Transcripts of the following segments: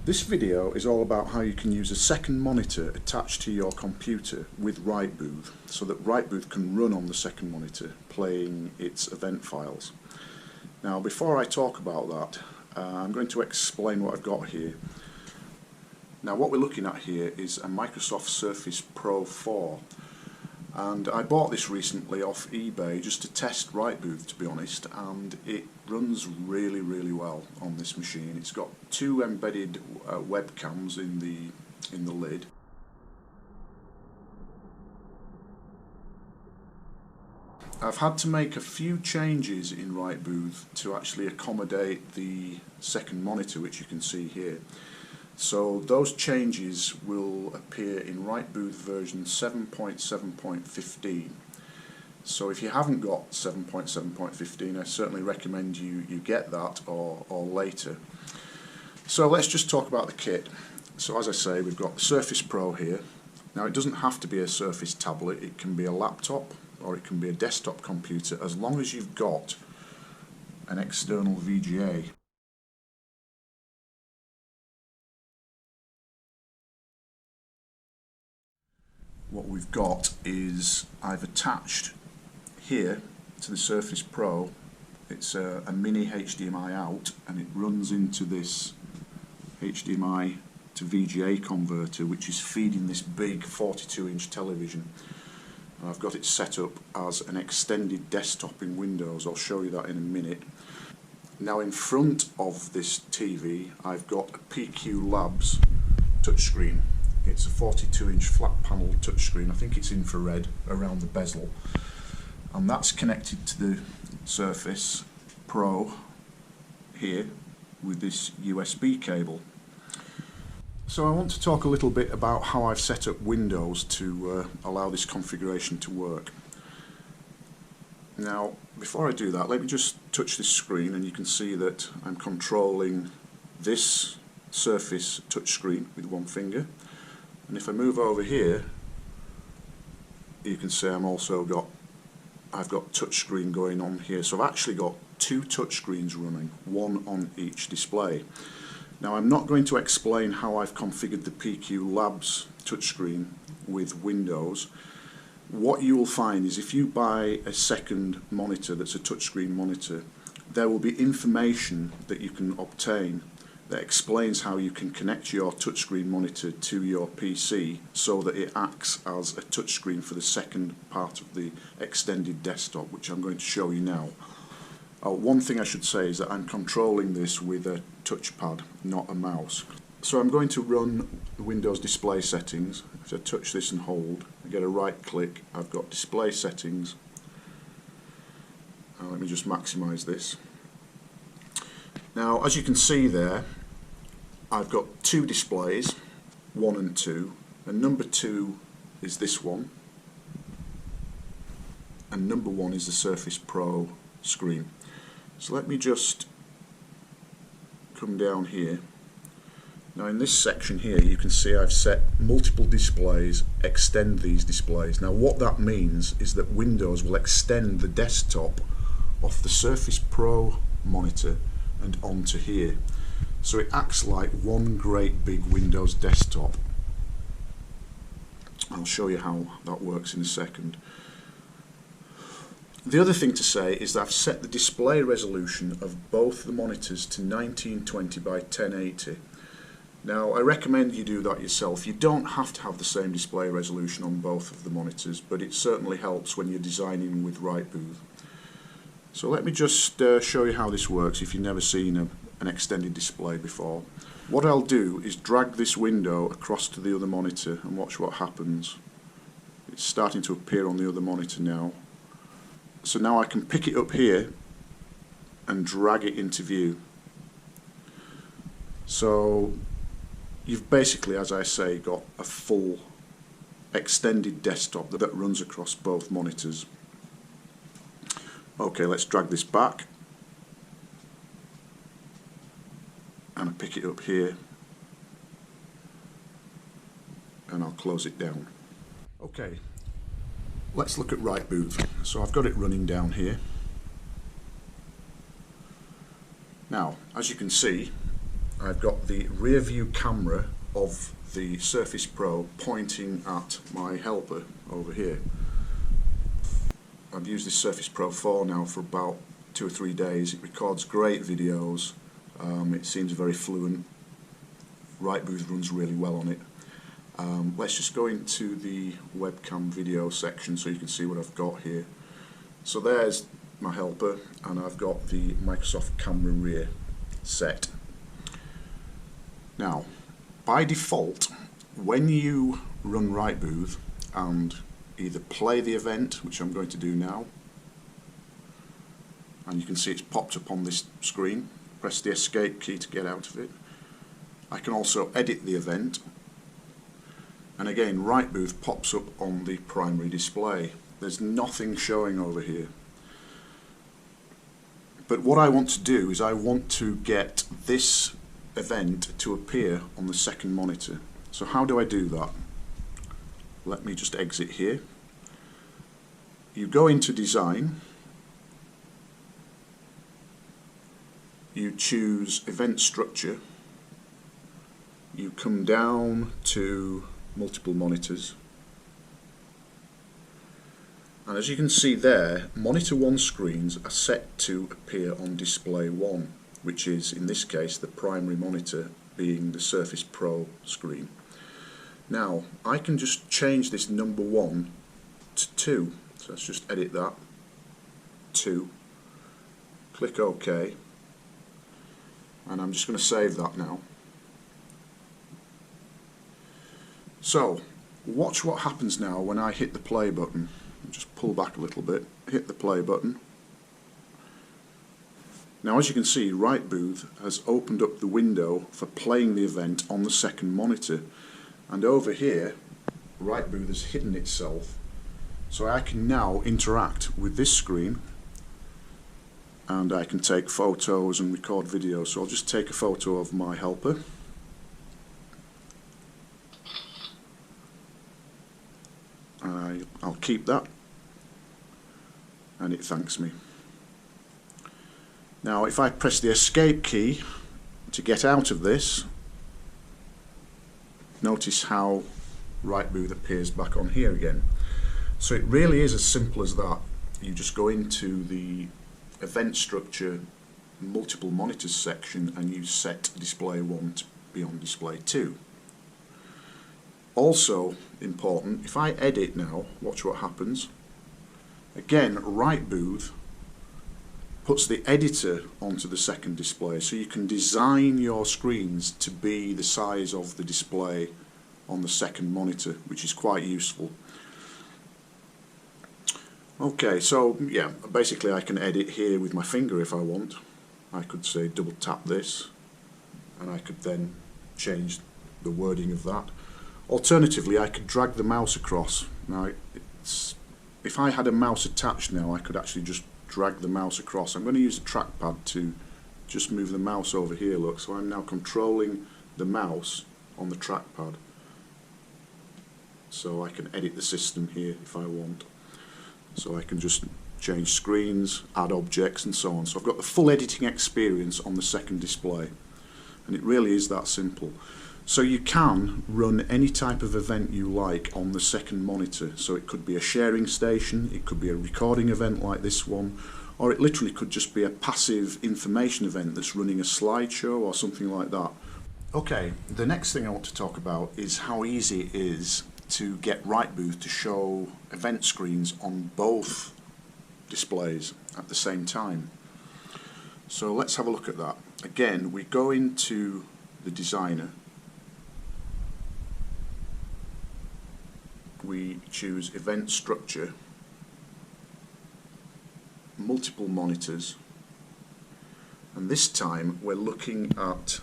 This video is all about how you can use a second monitor attached to your computer with RightBooth so that RightBooth can run on the second monitor playing its event files. Now before I talk about that, I'm going to explain what I've got here. Now what we're looking at here is a Microsoft Surface Pro 4, and I bought this recently off eBay just to test RightBooth, to be honest, and it runs really well on this machine. It's got two embedded webcams in the lid. I've had to make a few changes in RightBooth to actually accommodate the second monitor, which you can see here. So those changes will appear in RightBooth version 7.7.15. So if you haven't got 7.7.15, I certainly recommend you get that or later. So let's just talk about the kit. So as I say, we've got the Surface Pro here. Now it doesn't have to be a Surface tablet, it can be a laptop or it can be a desktop computer, as long as you've got an external VGA. What we've got is I've attached here to the Surface Pro, it's a mini HDMI out, and it runs into this HDMI to VGA converter, which is feeding this big 42-inch television. And I've got it set up as an extended desktop in Windows. I'll show you that in a minute. Now in front of this TV I've got a PQ Labs touchscreen. It's a 42-inch flat panel touchscreen. I think it's infrared around the bezel, and that's connected to the Surface Pro here with this USB cable. So I want to talk a little bit about how I've set up Windows to allow this configuration to work. Now before I do that, let me just touch this screen and you can see that I'm controlling this Surface touchscreen with one finger. And if I move over here, you can see I've got touchscreen going on here. So I've actually got two touchscreens running, one on each display. Now I'm not going to explain how I've configured the PQ Labs touchscreen with Windows. What you will find is if you buy a second monitor that's a touchscreen monitor, there will be information that you can obtain that explains how you can connect your touchscreen monitor to your PC so that it acts as a touchscreen for the second part of the extended desktop, which I'm going to show you now. One thing I should say is that I'm controlling this with a touchpad, not a mouse. So I'm going to run the Windows display settings. If I touch this and hold, I get a right click, I've got display settings. Let me just maximize this. Now as you can see there, I've got two displays, 1 and 2, and number 2 is this one, and number 1 is the Surface Pro screen. So let me just come down here. Now in this section here you can see I've set multiple displays, extend these displays. Now what that means is that Windows will extend the desktop off the Surface Pro monitor and onto here. So it acts like one great big Windows desktop. I'll show you how that works in a second. The other thing to say is that I've set the display resolution of both the monitors to 1920 by 1080. Now I recommend you do that yourself. You don't have to have the same display resolution on both of the monitors, but it certainly helps when you're designing with RightBooth. So let me just show you how this works if you've never seen an extended display before. What I'll do is drag this window across to the other monitor and watch what happens. It's starting to appear on the other monitor now. So now I can pick it up here and drag it into view. So you've basically, as I say, got a full extended desktop that runs across both monitors. Okay, let's drag this back and I pick it up here and I'll close it down. Okay, let's look at RightBooth. So I've got it running down here. Now, as you can see, I've got the rear view camera of the Surface Pro pointing at my helper over here. I've used this Surface Pro 4 now for about 2 or 3 days. It records great videos, it seems very fluent. RightBooth runs really well on it. Let's just go into the webcam video section so you can see what I've got here. So there's my helper, and I've got the Microsoft Camera Rear set. Now, by default, when you run RightBooth and either play the event, which I'm going to do now, and you can see it's popped up on this screen, press the escape key to get out of it. I can also edit the event, and again RightBooth pops up on the primary display. There's nothing showing over here. But what I want to do is I want to get this event to appear on the second monitor. So how do I do that? Let me just exit here. You go into Design, you choose Event Structure, you come down to Multiple Monitors, and as you can see there, Monitor 1 screens are set to appear on Display 1, which is in this case the primary monitor being the Surface Pro screen. Now I can just change this number 1 to 2, so let's just edit that, 2, click OK, and I'm just going to save that now. So watch what happens now when I hit the play button. Just pull back a little bit, hit the play button. Now as you can see, RightBooth has opened up the window for playing the event on the second monitor, and over here RightBooth has hidden itself, so I can now interact with this screen and I can take photos and record videos. So I'll just take a photo of my helper. I'll keep that, and it thanks me. Now if I press the escape key to get out of this, notice how RightBooth appears back on here again. So it really is as simple as that. You just go into the Event Structure Multiple Monitors section and you set Display 1 to be on Display 2. Also important, if I edit now, watch what happens. Again, RightBooth puts the editor onto the second display, so you can design your screens to be the size of the display on the second monitor, which is quite useful. Okay, so yeah, basically I can edit here with my finger if I want. I could say double tap this and I could then change the wording of that. Alternatively, I could drag the mouse across. Now, if I had a mouse attached now, I could actually just drag the mouse across. I'm going to use the trackpad to just move the mouse over here, look. So I'm now controlling the mouse on the trackpad. So I can edit the system here if I want. So I can just change screens, add objects and so on. So I've got the full editing experience on the second display. And it really is that simple. So you can run any type of event you like on the second monitor. So it could be a sharing station, it could be a recording event like this one, or it literally could just be a passive information event that's running a slideshow or something like that. Okay, the next thing I want to talk about is how easy it is to get RightBooth to show event screens on both displays at the same time. So let's have a look at that. Again, we go into the designer. We choose Event Structure, Multiple Monitors, and this time we're looking at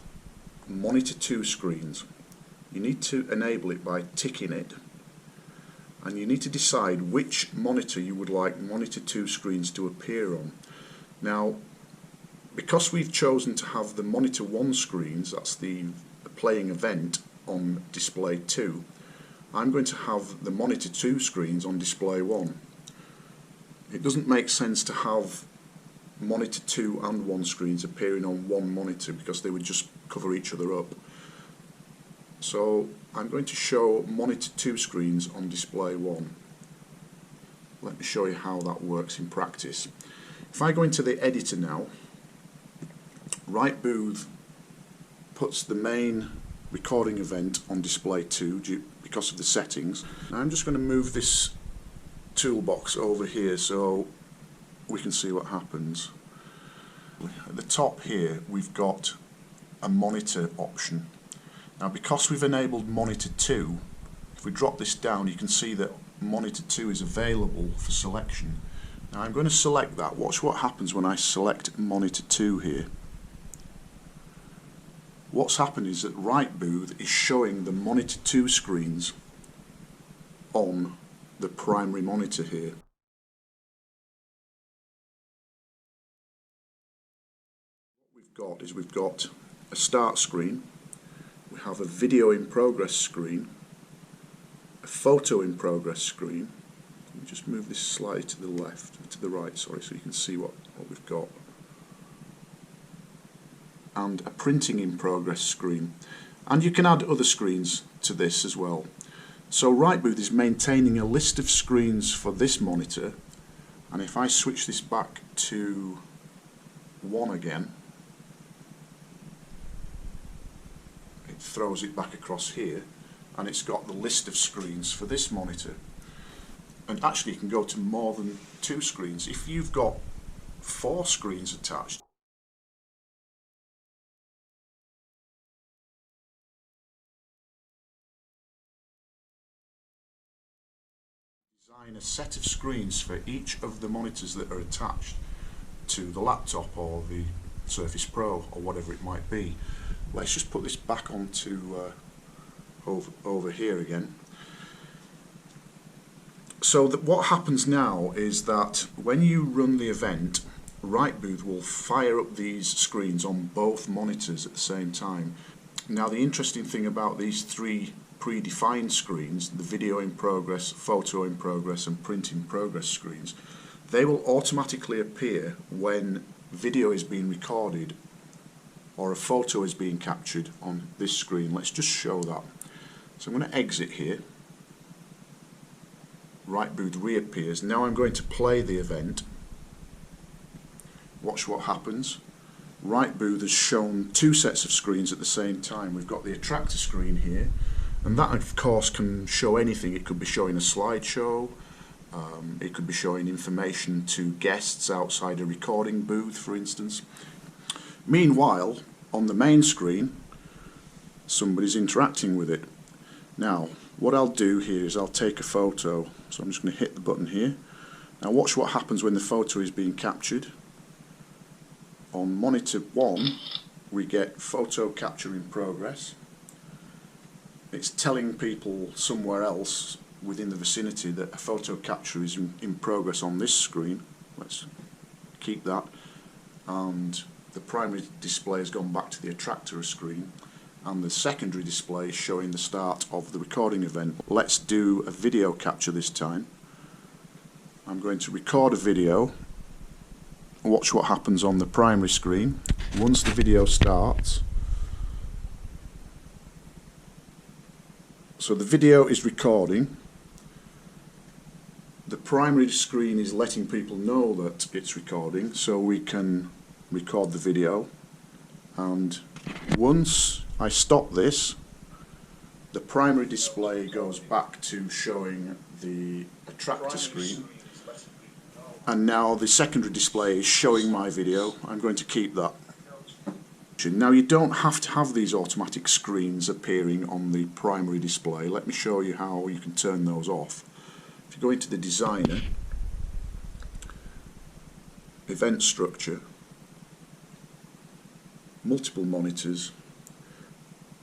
Monitor 2 screens. You need to enable it by ticking it, and you need to decide which monitor you would like Monitor 2 screens to appear on. Now, because we've chosen to have the Monitor 1 screens, that's the playing event, on Display 2, I'm going to have the Monitor 2 screens on Display 1. It doesn't make sense to have Monitor 2 and 1 screens appearing on one monitor because they would just cover each other up. So I'm going to show monitor 2 screens on display 1. Let me show you how that works in practice. If I go into the editor now, RightBooth puts the main recording event on display 2 because of the settings. Now I'm just going to move this toolbox over here so we can see what happens. At the top here we've got a monitor option. Now because we've enabled monitor 2, if we drop this down you can see that monitor 2 is available for selection. Now I'm going to select that. Watch what happens when I select monitor 2 here. What's happened is that RightBooth is showing the monitor 2 screens on the primary monitor here. What we've got a start screen, we have a video in progress screen, a photo in progress screen. Let me just move this slightly to the right, sorry, so you can see what we've got. And a printing in progress screen. And you can add other screens to this as well. So RightBooth is maintaining a list of screens for this monitor, and if I switch this back to 1 again, it throws it back across here and it's got the list of screens for this monitor. And actually you can go to more than 2 screens. If you've got 4 screens attached, design a set of screens for each of the monitors that are attached to the laptop or the Surface Pro or whatever it might be. Let's just put this back onto over here again. So what happens now is that when you run the event, RightBooth will fire up these screens on both monitors at the same time. Now the interesting thing about these 3 predefined screens, the video in progress, photo in progress and print in progress screens, they will automatically appear when video is being recorded or a photo is being captured on this screen. Let's just show that. So I'm going to exit here. RightBooth reappears. Now I'm going to play the event. Watch what happens. RightBooth has shown 2 sets of screens at the same time. We've got the attractor screen here, and that of course can show anything. It could be showing a slideshow, it could be showing information to guests outside a recording booth, for instance. Meanwhile, on the main screen, somebody's interacting with it. Now, what I'll do here is I'll take a photo. So I'm just going to hit the button here. Now watch what happens when the photo is being captured. On monitor 1, we get photo capture in progress. It's telling people somewhere else within the vicinity that a photo capture is in progress on this screen. Let's keep that. And the primary display has gone back to the attractor screen, and the secondary display is showing the start of the recording event. Let's do a video capture this time. I'm going to record a video. Watch what happens on the primary screen. Once the video starts, so the video is recording. The primary screen is letting people know that it's recording, so we can record the video. And once I stop this, the primary display goes back to showing the attractor screen, and now the secondary display is showing my video. I'm going to keep that. Now you don't have to have these automatic screens appearing on the primary display. Let me show you how you can turn those off. If you go into the designer, event structure, multiple monitors,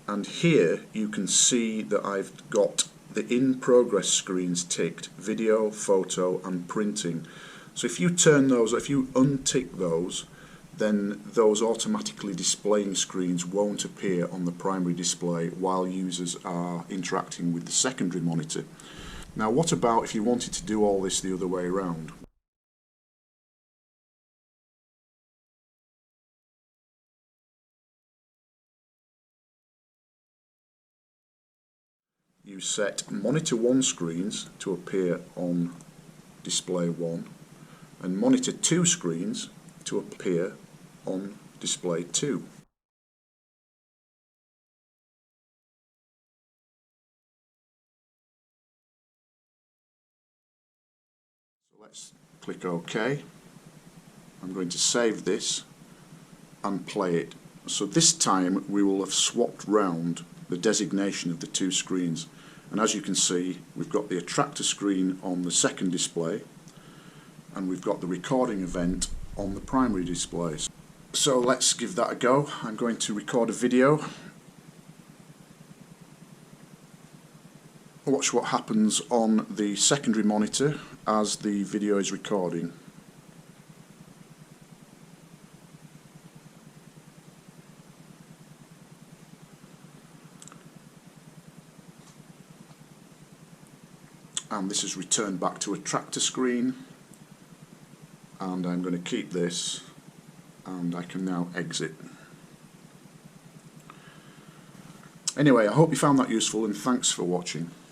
and here you can see that I've got the in progress screens ticked: video, photo and printing. So if you turn those, if you untick those, then those automatically displaying screens won't appear on the primary display while users are interacting with the secondary monitor. Now what about if you wanted to do all this the other way around? you set monitor 1 screens to appear on display 1 and monitor 2 screens to appear on display 2. So let's click OK. I'm going to save this and play it. So this time we will have swapped round the designation of the 2 screens, and as you can see we've got the attractor screen on the second display and we've got the recording event on the primary display. So let's give that a go. I'm going to record a video. Watch what happens on the secondary monitor as the video is recording. And this is returned back to a tractor screen, and I'm going to keep this, and I can now exit. Anyway, I hope you found that useful, and thanks for watching.